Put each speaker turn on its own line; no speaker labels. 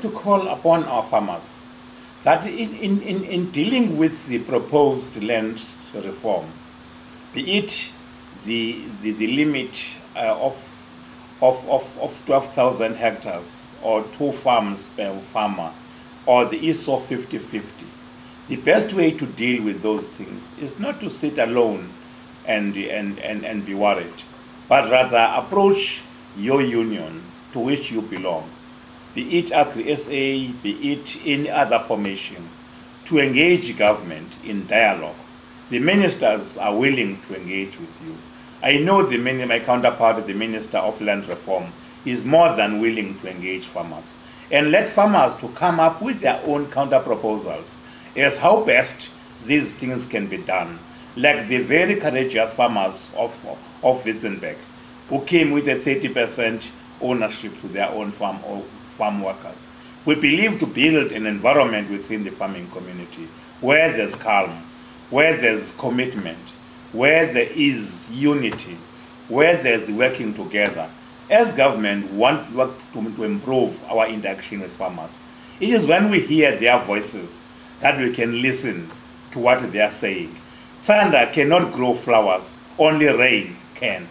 to call upon our farmers that in dealing with the proposed land reform, be it the limit of 12,000 hectares or 2 farms per farmer, or the ISO 50/50, the best way to deal with those things is not to sit alone and be worried, but rather approach your union to which you belong, be it Agri-SA, be it any other formation, to engage government in dialogue. The ministers are willing to engage with you. I know my counterpart, the Minister of Land Reform, is more than willing to engage farmers and let farmers to come up with their own counter proposals as how best these things can be done. Like the very courageous farmers of Witzenberg, who came with a 30% ownership to their own farm workers. We believe to build an environment within the farming community where there's calm, where there's commitment, where there is unity, where there's the working together. As government, we want to improve our interaction with farmers. It is when we hear their voices that we can listen to what they are saying. Thunder cannot grow flowers, only rain can.